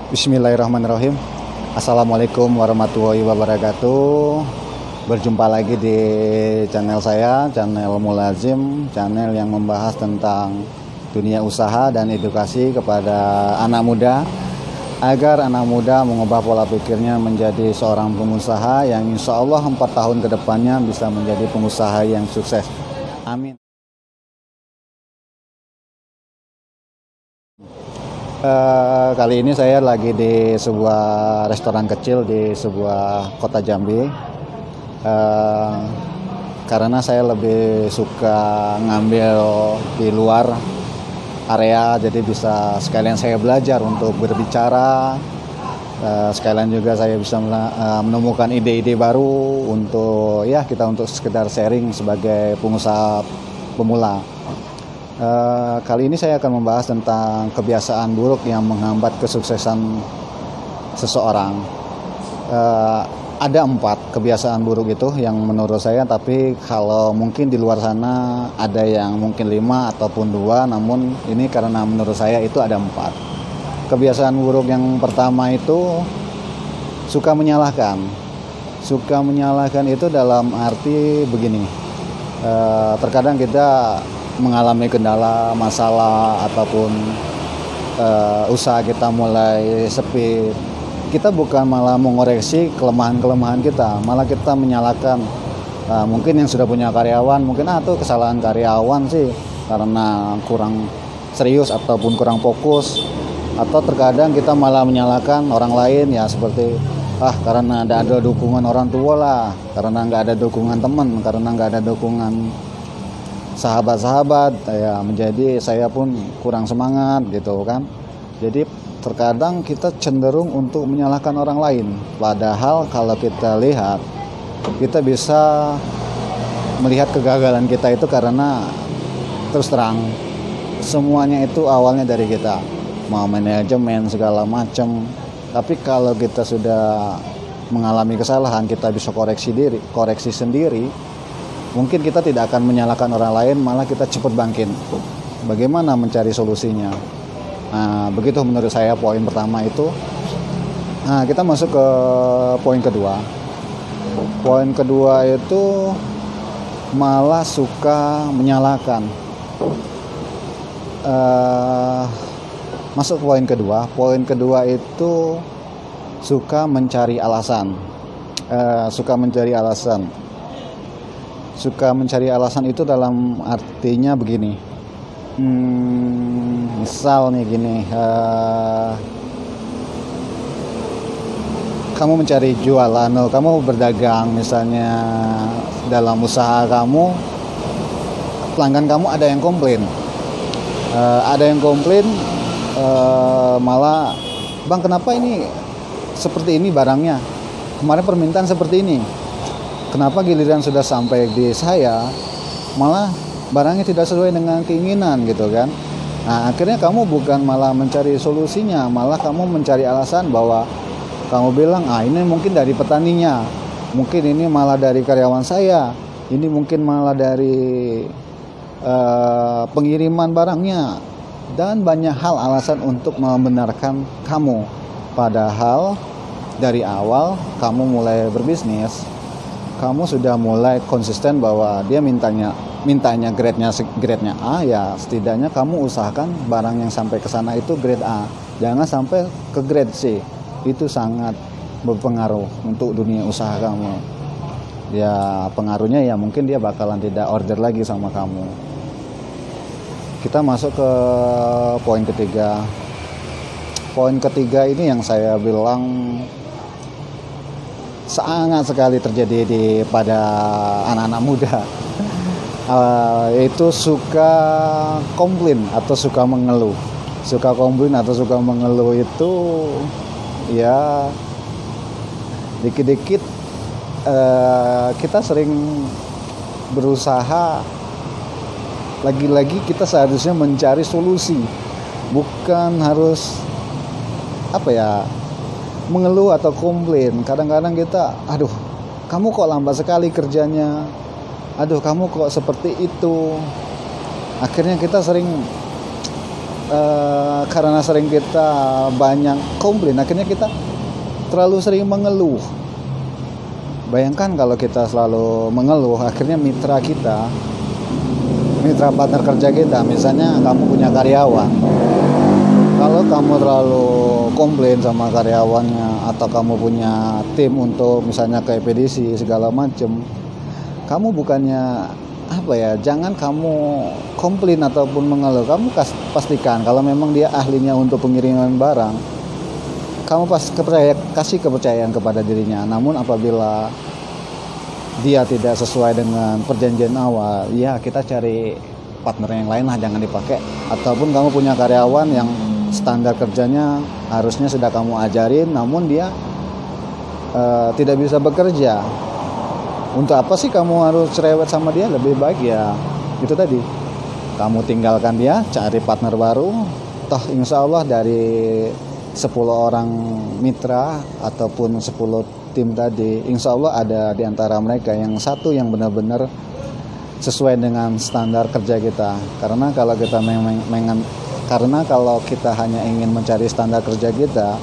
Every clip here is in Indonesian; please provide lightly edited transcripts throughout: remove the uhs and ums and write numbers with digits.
Bismillahirrahmanirrahim. Assalamualaikum warahmatullahi wabarakatuh. Berjumpa lagi di channel saya, channel Mulazim, channel yang membahas tentang dunia usaha dan edukasi kepada anak muda, agar anak muda mengubah pola pikirnya menjadi seorang pengusaha yang insya Allah 4 tahun ke depannya bisa menjadi pengusaha yang sukses. Amin. Kali ini saya lagi di sebuah restoran kecil di sebuah kota Jambi. Karena saya lebih suka ngambil di luar area, jadi bisa sekalian saya belajar untuk berbicara, sekalian juga saya bisa menemukan ide-ide baru untuk untuk sekedar sharing sebagai pengusaha pemula. Kali ini saya akan membahas tentang kebiasaan buruk yang menghambat kesuksesan seseorang. Ada 4 kebiasaan buruk itu yang menurut saya, tapi kalau mungkin di luar sana ada yang mungkin 5 ataupun 2, namun ini karena menurut saya itu ada 4. Kebiasaan buruk yang pertama itu suka menyalahkan. Suka menyalahkan itu dalam arti begini, terkadang kita mengalami kendala, masalah, ataupun usaha kita mulai sepi, kita bukan malah mengoreksi kelemahan-kelemahan kita, malah kita menyalahkan mungkin yang sudah punya karyawan, mungkin itu kesalahan karyawan sih karena kurang serius ataupun kurang fokus, atau terkadang kita malah menyalahkan orang lain, ya seperti karena nggak ada dukungan orang tua lah, karena nggak ada dukungan teman, karena nggak ada dukungan sahabat-sahabat, ya menjadi saya pun kurang semangat gitu kan. Jadi terkadang kita cenderung untuk menyalahkan orang lain, padahal kalau kita lihat, kita bisa melihat kegagalan kita itu karena terus terang semuanya itu awalnya dari kita, mau manajemen segala macam. Tapi kalau kita sudah mengalami kesalahan, kita bisa koreksi sendiri. Mungkin kita tidak akan menyalahkan orang lain, malah kita cepat bangkit. Bagaimana mencari solusinya? Nah, begitu menurut saya poin pertama itu. Nah, kita masuk ke poin kedua. Poin kedua itu malah suka menyalahkan. Masuk ke poin kedua. Poin kedua itu suka mencari alasan. Suka mencari alasan itu dalam artinya begini, misal nih gini, kamu mencari jualan, kamu berdagang misalnya, dalam usaha kamu, pelanggan kamu ada yang komplain, malah, bang kenapa ini seperti ini barangnya, kemarin permintaan seperti ini, kenapa giliran sudah sampai di saya malah barangnya tidak sesuai dengan keinginan gitu kan. Nah, akhirnya kamu bukan malah mencari solusinya, malah kamu mencari alasan bahwa kamu bilang ini mungkin dari petaninya, mungkin ini malah dari karyawan saya, ini mungkin malah dari pengiriman barangnya, dan banyak hal alasan untuk membenarkan kamu. Padahal dari awal kamu mulai berbisnis, kamu sudah mulai konsisten bahwa dia mintanya grade-nya A, ya setidaknya kamu usahakan barang yang sampai ke sana itu grade A, jangan sampai ke grade C. Itu sangat berpengaruh untuk dunia usaha kamu. Ya pengaruhnya ya mungkin dia bakalan tidak order lagi sama kamu. Kita masuk ke poin ketiga. Poin ketiga ini yang saya bilang sangat sekali terjadi pada anak-anak muda, itu suka komplain atau suka mengeluh. Itu ya dikit-dikit kita sering berusaha, lagi-lagi kita seharusnya mencari solusi, bukan harus mengeluh atau komplain. Kadang-kadang kita, kamu kok lambat sekali kerjanya, kamu kok seperti itu. Akhirnya kita sering karena sering kita banyak komplain, akhirnya kita terlalu sering mengeluh. Bayangkan kalau kita selalu mengeluh, akhirnya mitra partner kerja kita, misalnya kamu punya karyawan, kalau kamu terlalu komplain sama karyawannya, atau kamu punya tim untuk misalnya ke ekspedisi segala macem, kamu bukannya jangan kamu komplain ataupun mengeluh, kamu pastikan kalau memang dia ahlinya untuk pengiriman barang, kamu kasih kepercayaan kepada dirinya. Namun apabila dia tidak sesuai dengan perjanjian awal, ya kita cari partner yang lain lah, jangan dipakai. Ataupun kamu punya karyawan yang standar kerjanya harusnya sudah kamu ajarin, namun dia tidak bisa bekerja. Untuk apa sih kamu harus cerewet sama dia? Lebih baik ya itu tadi, kamu tinggalkan dia, cari partner baru. Toh insya Allah dari 10 orang mitra ataupun 10 tim tadi, insya Allah ada di antara mereka yang satu yang benar-benar sesuai dengan standar kerja kita. Karena kalau kita hanya ingin mencari standar kerja kita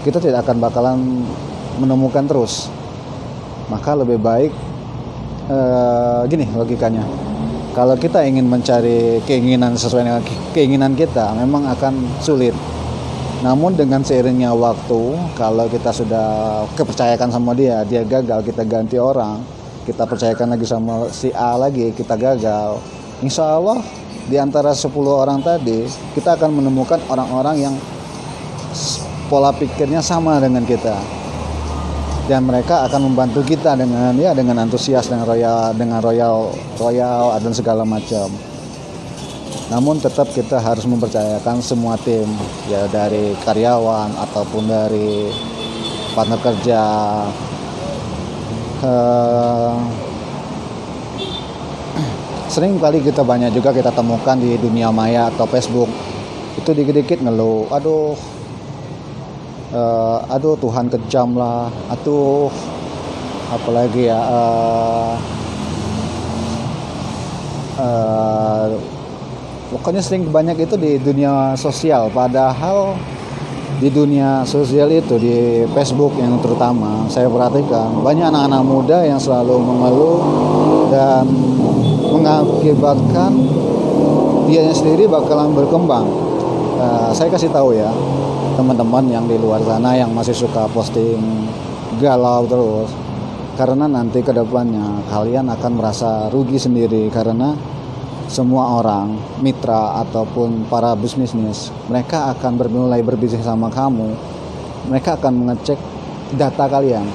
tidak akan bakalan menemukan terus. Maka lebih baik gini logikanya, kalau kita ingin mencari keinginan sesuai dengan keinginan kita, memang akan sulit. Namun dengan seiringnya waktu, kalau kita sudah kepercayakan sama dia gagal, kita ganti orang, kita percayakan lagi sama si A lagi, kita gagal, insya Allah di antara 10 orang tadi kita akan menemukan orang-orang yang pola pikirnya sama dengan kita, dan mereka akan membantu kita dengan antusias, dengan royal dan segala macam. Namun tetap kita harus mempercayakan semua tim, ya dari karyawan ataupun dari partner kerja. Sering kali banyak juga kita temukan di dunia maya atau Facebook, itu dikit-dikit ngeluh, aduh Tuhan kejam lah, apalagi ya, pokoknya sering banyak itu di dunia sosial. Padahal di dunia sosial itu, di Facebook yang terutama, saya perhatikan banyak anak-anak muda yang selalu mengeluh dan mengakibatkan dianya sendiri bakalan berkembang. Saya kasih tahu ya teman-teman yang di luar sana yang masih suka posting galau terus, karena nanti ke depannya kalian akan merasa rugi sendiri. Karena semua orang, mitra ataupun para bisnis, mereka akan mulai berbisnis sama kamu, mereka akan mengecek data kalian.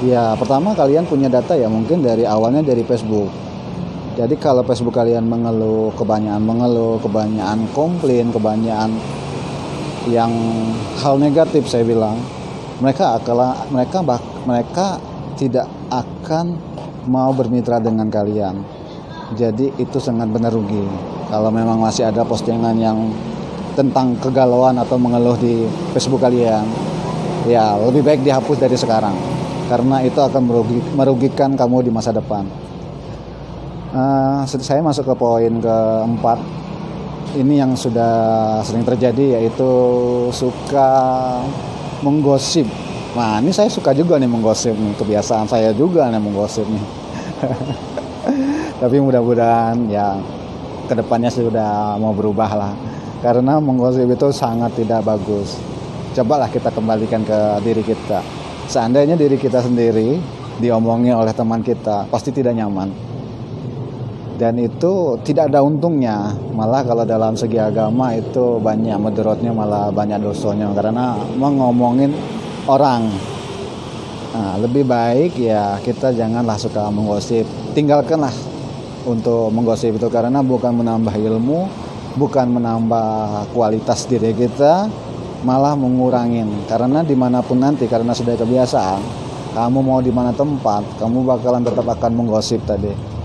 Ya pertama, kalian punya data ya mungkin dari awalnya dari Facebook. Jadi kalau Facebook kalian kebanyakan komplain, kebanyakan yang hal negatif, saya bilang mereka tidak akan mau bermitra dengan kalian. Jadi itu sangat benar rugi. Kalau memang masih ada postingan yang tentang kegalauan atau mengeluh di Facebook kalian, ya lebih baik dihapus dari sekarang, karena itu akan merugikan kamu di masa depan. Saya masuk ke poin keempat. Ini yang sudah sering terjadi, yaitu suka menggosip. Nah ini saya suka juga nih menggosip nih, kebiasaan saya juga nih menggosip nih. Tapi mudah-mudahan ya kedepannya sudah mau berubah lah, karena menggosip itu sangat tidak bagus. Cobalah kita kembalikan ke diri kita. Seandainya diri kita sendiri diomongin oleh teman kita, pasti tidak nyaman. Dan itu tidak ada untungnya, malah kalau dalam segi agama itu banyak mudaratnya, malah banyak dosanya karena ngomongin orang. Nah, lebih baik ya kita janganlah suka menggosip, tinggalkanlah untuk menggosip itu, karena bukan menambah ilmu, bukan menambah kualitas diri kita, malah mengurangin. Karena dimanapun nanti, karena sudah kebiasaan, kamu mau di mana tempat, kamu bakalan tetap akan menggosip tadi.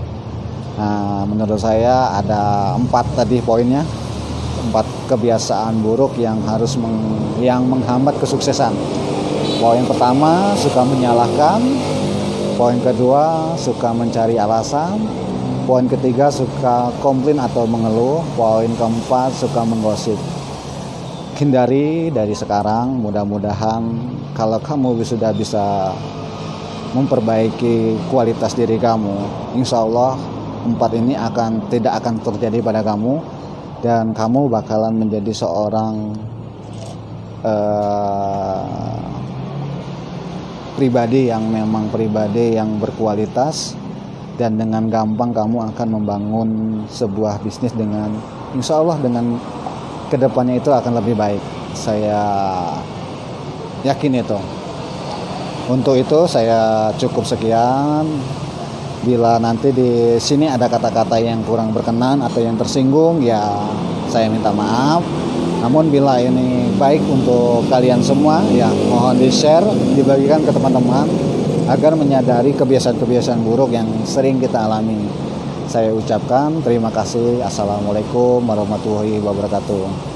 Nah, menurut saya ada 4 tadi poinnya, 4 kebiasaan buruk yang yang menghambat kesuksesan. Poin pertama, suka menyalahkan. Poin kedua, suka mencari alasan. Poin ketiga, suka komplain atau mengeluh. Poin keempat, suka menggosip. Hindari dari sekarang. Mudah-mudahan kalau kamu sudah bisa memperbaiki kualitas diri kamu, insya Allah empat ini tidak akan terjadi pada kamu, dan kamu bakalan menjadi seorang pribadi yang berkualitas, dan dengan gampang kamu akan membangun sebuah bisnis dengan insya Allah dengan kedepannya itu akan lebih baik. Saya yakin itu. Untuk itu saya cukup sekian. Bila nanti di sini ada kata-kata yang kurang berkenan atau yang tersinggung, ya saya minta maaf. Namun bila ini baik untuk kalian semua, ya mohon di-share, dibagikan ke teman-teman agar menyadari kebiasaan-kebiasaan buruk yang sering kita alami. Saya ucapkan terima kasih. Assalamualaikum warahmatullahi wabarakatuh.